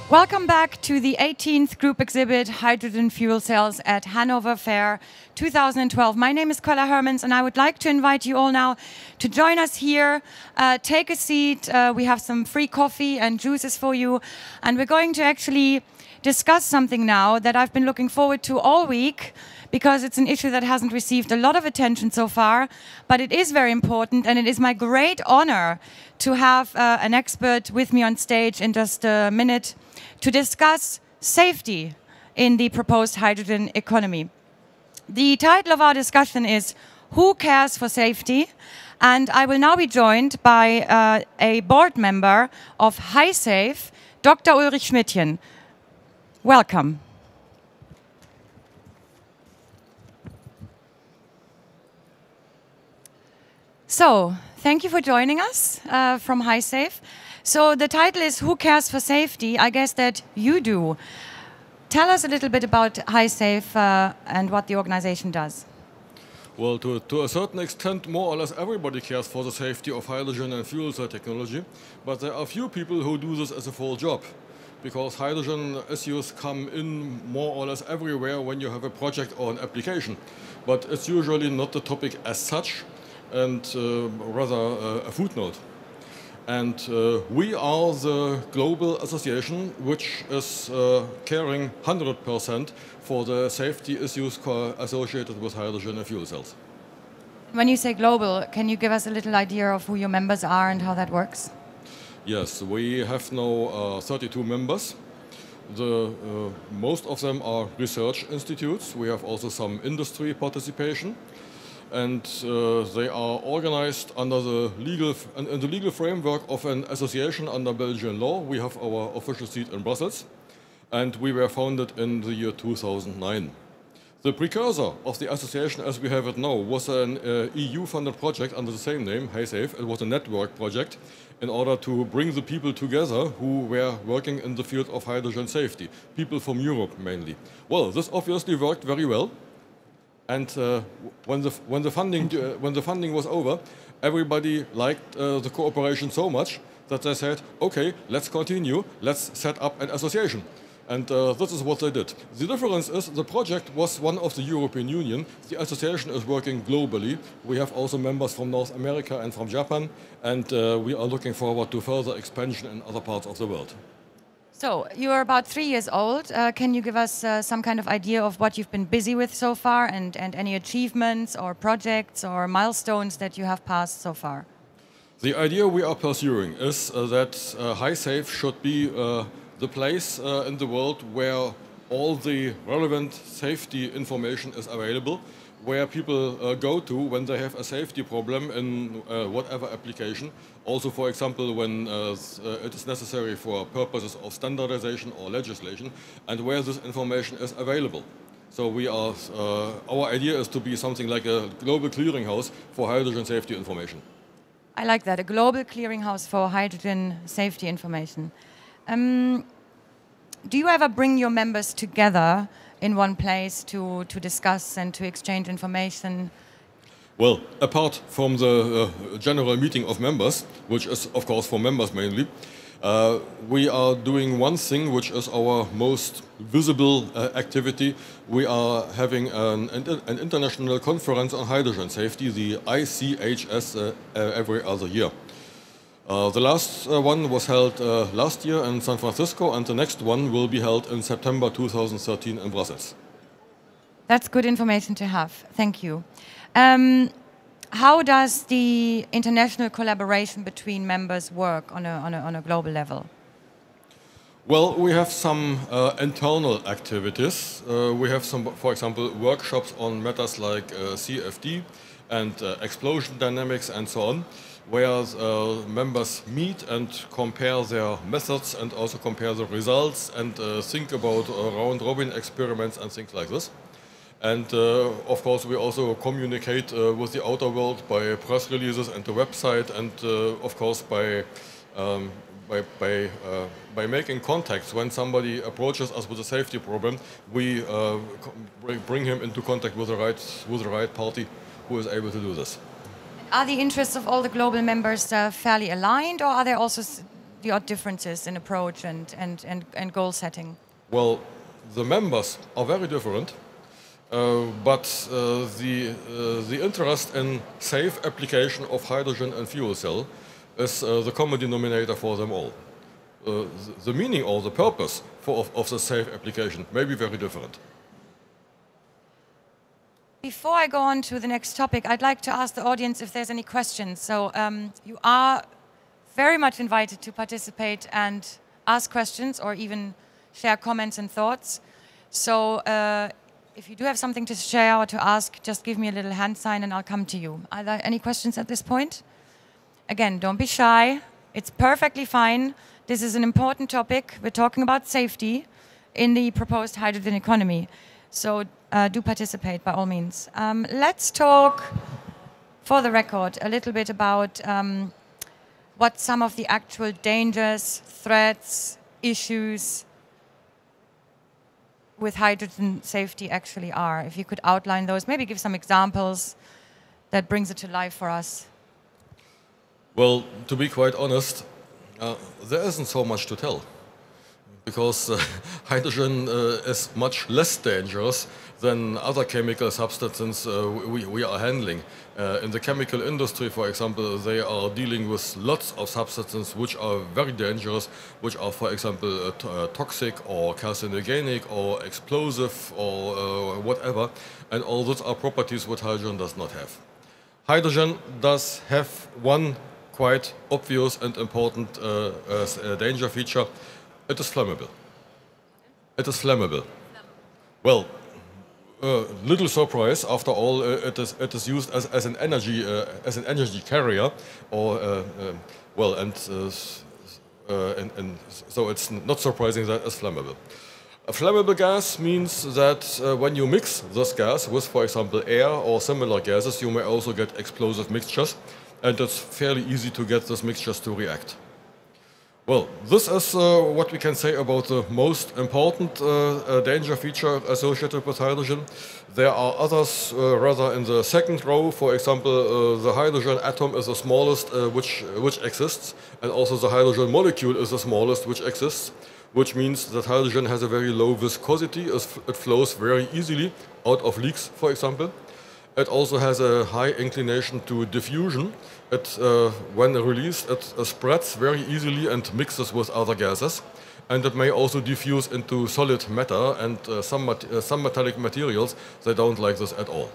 Welcome back to the 18th group exhibit, Hydrogen Fuel Cells at Hanover Fair 2012. My name is Kolla Hermans and I would like to invite you all now to join us here. Take a seat, we have some free coffee and juices for you, and we're going to actually discuss something now that I've been looking forward to all week, because it's an issue that hasn't received a lot of attention so far, but it is very important, and it is my great honor to have an expert with me on stage in just a minute to discuss safety in the proposed hydrogen economy. The title of our discussion is Who Cares for Safety? And I will now be joined by a board member of HySafe, Dr. Ulrich Schmidtchen. Welcome. So, thank you for joining us from HySafe. So the title is Who Cares for Safety? I guess that you do. Tell us a little bit about HySafe and what the organization does. Well, to a certain extent, more or less everybody cares for the safety of hydrogen and fuel cell technology, but there are few people who do this as a full job, because hydrogen issues come in more or less everywhere when you have a project or an application. But it's usually not the topic as such, and rather a footnote. And we are the global association which is caring 100% for the safety issues associated with hydrogen and fuel cells. When you say global, can you give us a little idea of who your members are and how that works? Yes, we have now 32 members. Most of them are research institutes. We have also some industry participation. And they are organized under the legal framework of an association under Belgian law. We have our official seat in Brussels, and we were founded in the year 2009. The precursor of the association as we have it now was an EU-funded project under the same name, HySafe. It was a network project in order to bring the people together who were working in the field of hydrogen safety, people from Europe mainly. Well, this obviously worked very well. And when the funding was over, everybody liked the cooperation so much that they said, okay, let's continue, let's set up an association. And this is what they did. The difference is the project was one of the European Union. The association is working globally. We have also members from North America and from Japan, and we are looking forward to further expansion in other parts of the world. So, you are about 3 years old. Can you give us some kind of idea of what you've been busy with so far, and any achievements or projects or milestones that you have passed so far? The idea we are pursuing is that HySafe should be the place in the world where all the relevant safety information is available, where people go to when they have a safety problem in whatever application. Also, for example, when it is necessary for purposes of standardization or legislation, and where this information is available. So our idea is to be something like a global clearinghouse for hydrogen safety information. I like that, a global clearinghouse for hydrogen safety information. Do you ever bring your members together in one place to discuss and to exchange information? Well, apart from the general meeting of members, which is of course for members mainly, we are doing one thing which is our most visible activity. We are having an international conference on hydrogen safety, the ICHS, every other year. The last one was held last year in San Francisco, and the next one will be held in September 2013 in Brussels. That's good information to have. Thank you. How does the international collaboration between members work on a global level? Well, we have some internal activities. We have some, for example, workshops on matters like CFD and explosion dynamics and so on, where members meet and compare their methods and also compare the results and think about round-robin experiments and things like this. And of course, we also communicate with the outer world by press releases and the website, and of course by making contacts. When somebody approaches us with a safety problem, we bring him into contact with the right party who is able to do this. Are the interests of all the global members fairly aligned, or are there also the odd differences in approach and goal setting? Well, the members are very different, but the interest in safe application of hydrogen and fuel cell is the common denominator for them all. The meaning or the purpose of the safe application may be very different. Before I go on to the next topic, I'd like to ask the audience if there's any questions. So you are very much invited to participate and ask questions or even share comments and thoughts. So if you do have something to share or to ask, just give me a little hand sign and I'll come to you. Are there any questions at this point? Again, don't be shy. It's perfectly fine. This is an important topic. We're talking about safety in the proposed hydrogen economy. So do participate by all means. Let's talk, for the record, a little bit about what some of the actual dangers, threats, issues with hydrogen safety actually are. If you could outline those, maybe give some examples that brings it to life for us. Well, to be quite honest, there isn't so much to tell, because hydrogen is much less dangerous than other chemical substances we are handling. In the chemical industry, for example, they are dealing with lots of substances which are very dangerous, which are, for example, toxic or carcinogenic or explosive or whatever, and all those are properties which hydrogen does not have. Hydrogen does have one quite obvious and important danger feature. It is flammable. It is flammable. Well, little surprise. After all, it is used as an energy carrier, or well, and so it's not surprising that it's flammable. A flammable gas means that when you mix this gas with, for example, air or similar gases, you may also get explosive mixtures, and it's fairly easy to get these mixtures to react. Well, this is what we can say about the most important danger feature associated with hydrogen. There are others rather in the second row. For example, the hydrogen atom is the smallest which exists, and also the hydrogen molecule is the smallest which exists, which means that hydrogen has a very low viscosity. It flows very easily out of leaks, for example. It also has a high inclination to diffusion. When released, it spreads very easily and mixes with other gases. And it may also diffuse into solid matter, and some metallic materials, they don't like this at all.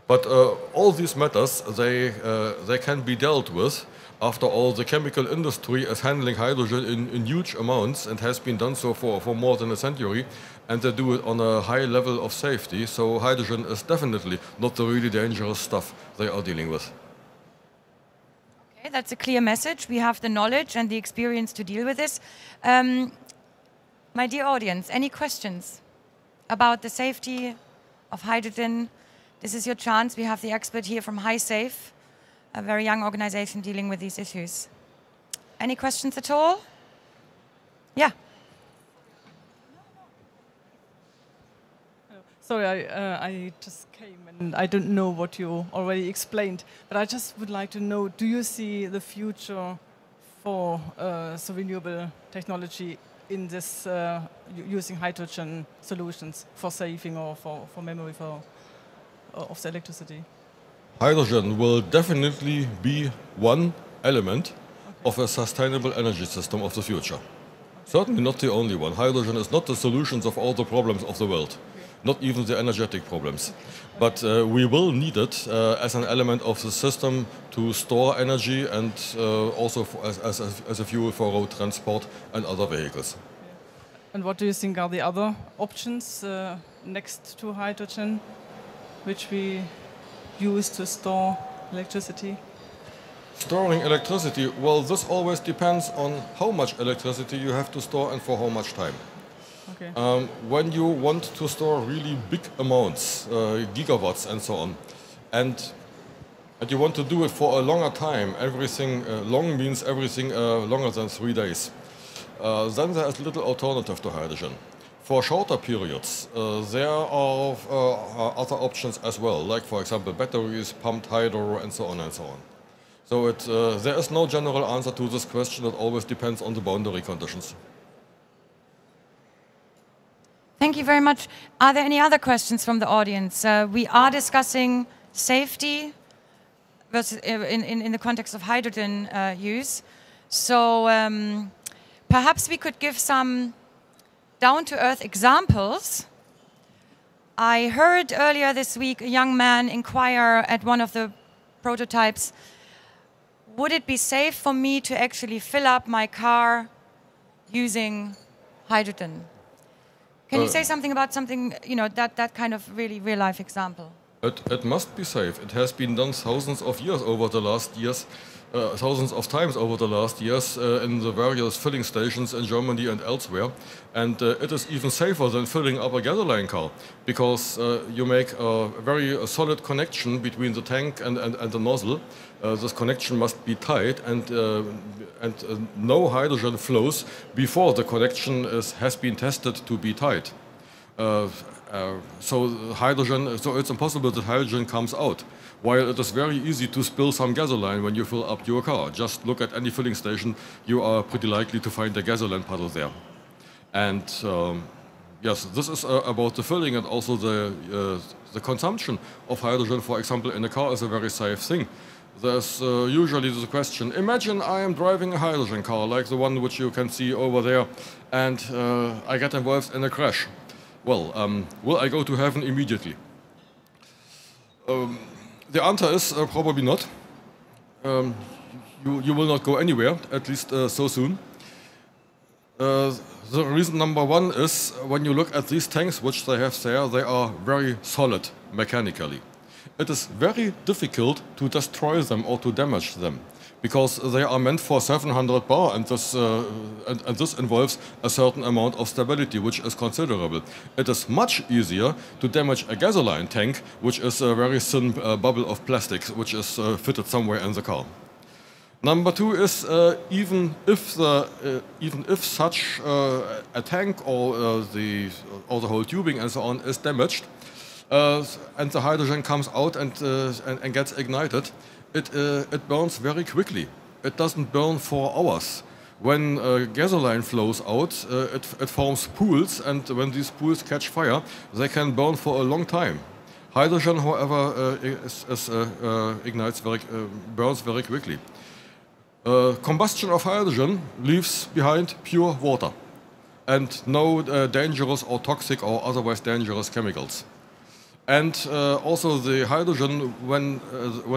But all these matters, they can be dealt with. After all, the chemical industry is handling hydrogen in huge amounts and has been done so for more than a century, and they do it on a high level of safety. So hydrogen is definitely not the really dangerous stuff they are dealing with. Okay, that's a clear message. We have the knowledge and the experience to deal with this. My dear audience, any questions about the safety of hydrogen? This is your chance. We have the expert here from HySafe, a very young organization dealing with these issues. Any questions at all? Yeah. Sorry, I just came and I don't know what you already explained, but I just would like to know, do you see the future for renewable technology in this using hydrogen solutions for saving or for memory of the electricity? Hydrogen will definitely be one element of a sustainable energy system of the future. Certainly not the only one. Hydrogen is not the solution of all the problems of the world, not even the energetic problems. But we will need it as an element of the system to store energy and also as a fuel for road transport and other vehicles. And what do you think are the other options next to hydrogen, which we use to store electricity? Storing electricity, well, this always depends on how much electricity you have to store and for how much time. Okay. When you want to store really big amounts, gigawatts and so on, and you want to do it for a longer time, everything long means everything longer than 3 days, then there is little alternative to hydrogen. For shorter periods, there are other options as well, like, for example, batteries, pumped hydro, and so on and so on. So there is no general answer to this question. It always depends on the boundary conditions. Thank you very much. Are there any other questions from the audience? We are discussing safety versus in the context of hydrogen use. So perhaps we could give some down-to-earth examples. I heard earlier this week a young man inquire at one of the prototypes, would it be safe for me to actually fill up my car using hydrogen? Can you say something about something, that kind of really real-life example? It must be safe. It has been done thousands of times over the last years in the various filling stations in Germany and elsewhere. And it is even safer than filling up a gasoline car, because you make a very solid connection between the tank and the nozzle. This connection must be tight, and no hydrogen flows before the connection has been tested to be tight. So it's impossible that hydrogen comes out. While it is very easy to spill some gasoline when you fill up your car. Just look at any filling station, you are pretty likely to find a gasoline puddle there. And yes, this is about the filling, and also the consumption of hydrogen, for example, in a car is a very safe thing. There's usually the question, imagine I am driving a hydrogen car, like the one which you can see over there, and I get involved in a crash. Well, will I go to heaven immediately? The answer is probably not. You will not go anywhere, at least so soon. The reason number one is, when you look at these tanks which they have there, they are very solid mechanically. It is very difficult to destroy them or to damage them, because they are meant for 700 bar, and this involves a certain amount of stability, which is considerable. It is much easier to damage a gasoline tank, which is a very thin bubble of plastic, which is fitted somewhere in the car. Number two is, even if such a tank or the whole tubing and so on is damaged, and the hydrogen comes out and gets ignited, it burns very quickly. It doesn't burn for hours. When gasoline flows out, it forms pools, and when these pools catch fire, they can burn for a long time. Hydrogen, however, burns very quickly. Combustion of hydrogen leaves behind pure water and no dangerous or toxic or otherwise dangerous chemicals. And also the hydrogen, when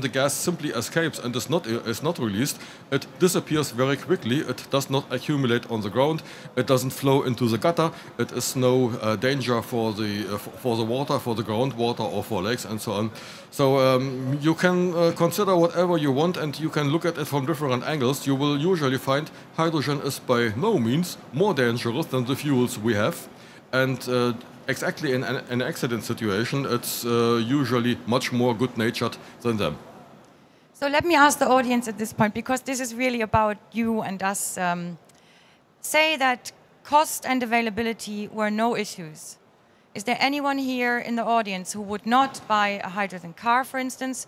the gas simply escapes and is not released, it disappears very quickly. It does not accumulate on the ground. It doesn't flow into the gutter. It is no danger for the water, for the groundwater, or for lakes and so on. So you can consider whatever you want, and you can look at it from different angles. You will usually find hydrogen is by no means more dangerous than the fuels we have, and exactly in an accident situation, it's usually much more good-natured than them. So let me ask the audience at this point, because this is really about you and us. Say that cost and availability were no issues. Is there anyone here in the audience who would not buy a hydrogen car, for instance,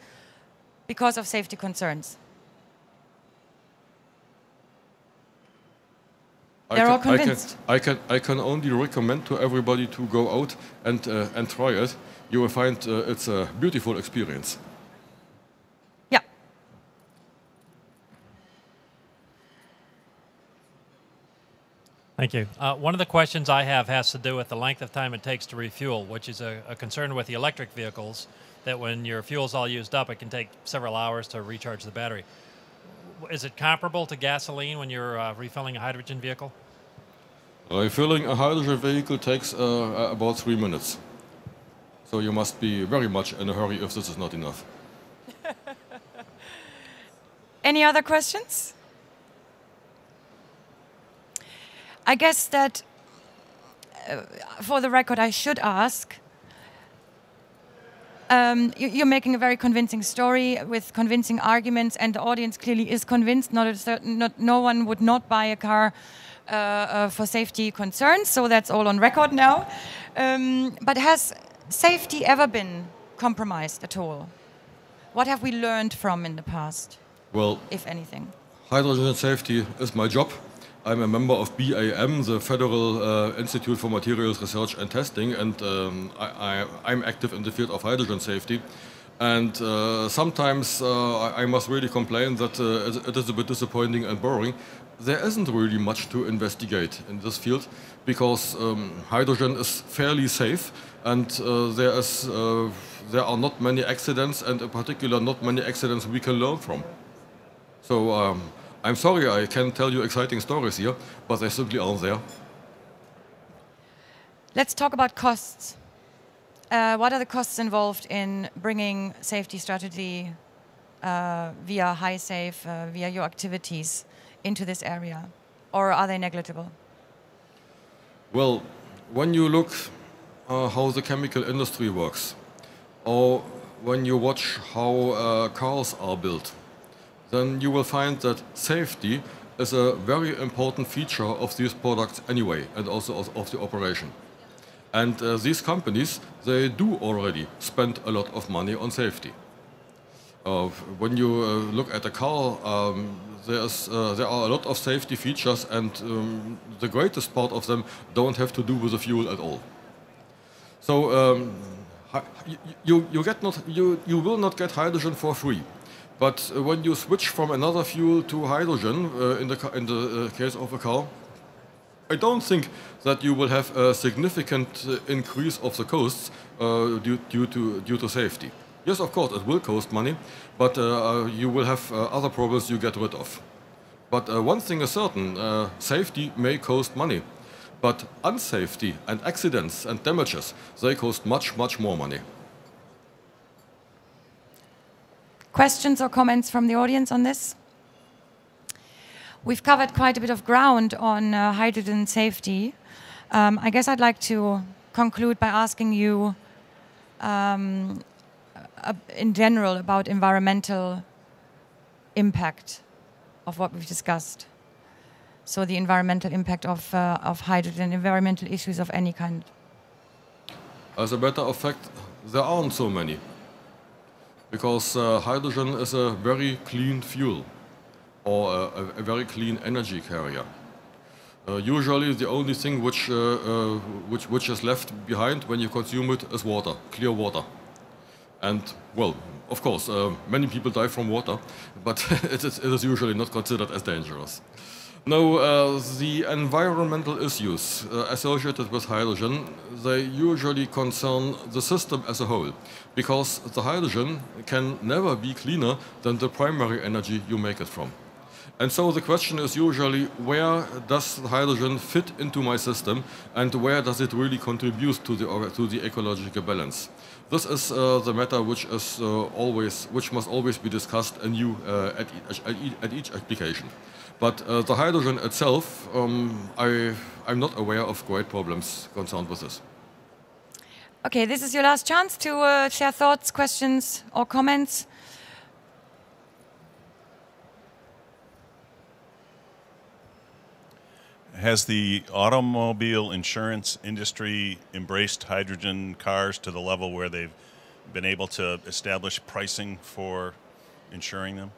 because of safety concerns? They're all convinced. I can only recommend to everybody to go out and try it. You will find it's a beautiful experience. Yeah. Thank you. One of the questions I have has to do with the length of time it takes to refuel, which is a concern with the electric vehicles, that when your fuel's all used up, it can take several hours to recharge the battery. Is it comparable to gasoline when you're refilling a hydrogen vehicle? Refilling a hydrogen vehicle takes about 3 minutes. So you must be very much in a hurry if this is not enough. Any other questions? I guess that, for the record, I should ask, you're making a very convincing story with convincing arguments, and the audience clearly is convinced. No one would not buy a car for safety concerns, so that's all on record now. But has safety ever been compromised at all? What have we learned from in the past? Well, if anything? hydrogen safety is my job. I'm a member of BAM, the Federal Institute for Materials Research and Testing, and I'm active in the field of hydrogen safety. And sometimes I must really complain that it is a bit disappointing and boring. There isn't really much to investigate in this field because hydrogen is fairly safe, and there are not many accidents, and in particular not many accidents we can learn from. So I'm sorry I can't tell you exciting stories here, but they simply aren't there. Let's talk about costs. What are the costs involved in bringing safety strategy via HySafe, via your activities into this area? Or are they negligible? Well, when you look how the chemical industry works, or when you watch how cars are built, then you will find that safety is a very important feature of these products anyway, and also of the operation. And these companies, they do already spend a lot of money on safety. When you look at a car, there are a lot of safety features, and the greatest part of them don't have to do with the fuel at all. So you will not get hydrogen for free. But when you switch from another fuel to hydrogen, in the case of a car, I don't think that you will have a significant increase of the costs due to safety. Yes, of course, it will cost money, but you will have other problems you get rid of. But one thing is certain, safety may cost money, but unsafety and accidents and damages, they cost much, much more money. Questions or comments from the audience on this? We've covered quite a bit of ground on hydrogen safety. I guess I'd like to conclude by asking you in general about environmental impact of what we've discussed. So the environmental impact of hydrogen, environmental issues of any kind. As a matter of fact, there aren't so many. Because hydrogen is a very clean fuel, or a very clean energy carrier. Usually the only thing which is left behind when you consume it is water, clear water. And, well, of course, many people die from water, but it is usually not considered as dangerous. No, the environmental issues associated with hydrogen, they usually concern the system as a whole, because the hydrogen can never be cleaner than the primary energy you make it from. And so the question is usually, where does the hydrogen fit into my system, and where does it really contribute to the ecological balance? This is the matter which must always be discussed anew at each application. But the hydrogen itself, I'm not aware of great problems concerned with this. Okay, this is your last chance to share thoughts, questions, or comments. Has the automobile insurance industry embraced hydrogen cars to the level where they've been able to establish pricing for insuring them?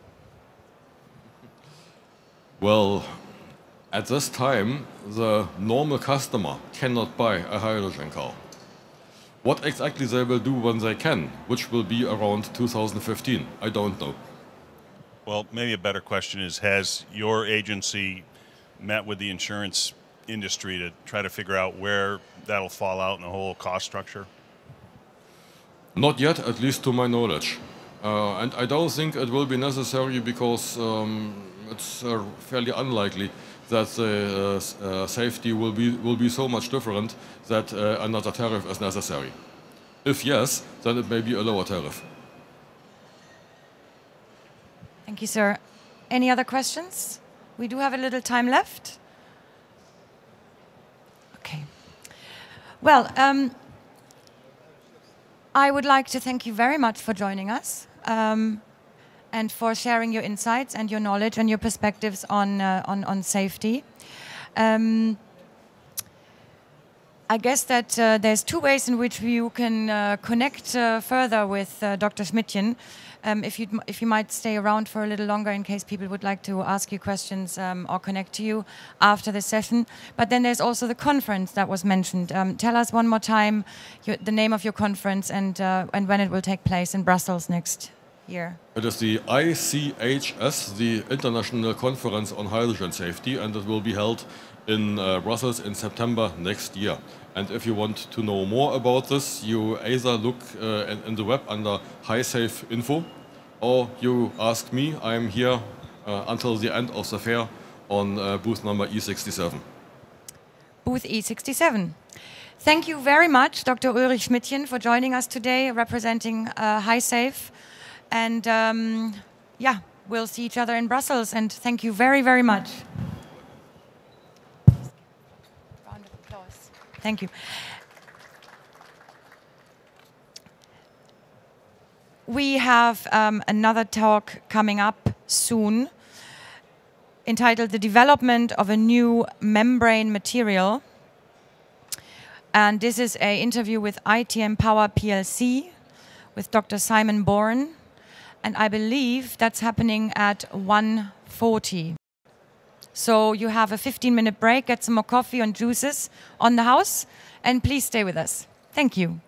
Well, at this time, the normal customer cannot buy a hydrogen car. What exactly they will do when they can, which will be around 2015, I don't know. Well, maybe a better question is, has your agency met with the insurance industry to try to figure out where that'll fall out in the whole cost structure? Not yet, at least to my knowledge. And I don't think it will be necessary because it's fairly unlikely that the safety will be so much different that another tariff is necessary. If yes, then it may be a lower tariff. Thank you, sir. Any other questions? We do have a little time left. Okay. Well, I would like to thank you very much for joining us and for sharing your insights and your knowledge and your perspectives on safety. I guess that there's two ways in which you can connect further with Dr. Schmidtchen. if you might stay around for a little longer in case people would like to ask you questions or connect to you after the session. But then there's also the conference that was mentioned. Tell us one more time the name of your conference and when it will take place in Brussels next year. It is the ICHS, the International Conference on Hydrogen Safety, and it will be held in Brussels in September next year. And if you want to know more about this, you either look in the web under HySafe info, or you ask me. I'm here until the end of the fair on booth number E67. Booth E67. Thank you very much, Dr. Ulrich Schmidtchen, for joining us today, representing HySafe. And yeah, we'll see each other in Brussels. And thank you very, very much. Round of applause. Thank you. We have another talk coming up soon, entitled The Development of a New Membrane Material. And this is an interview with ITM Power PLC with Dr. Simon Bourne. And I believe that's happening at 1:40. So you have a 15-minute break, get some more coffee and juices on the house, and please stay with us. Thank you.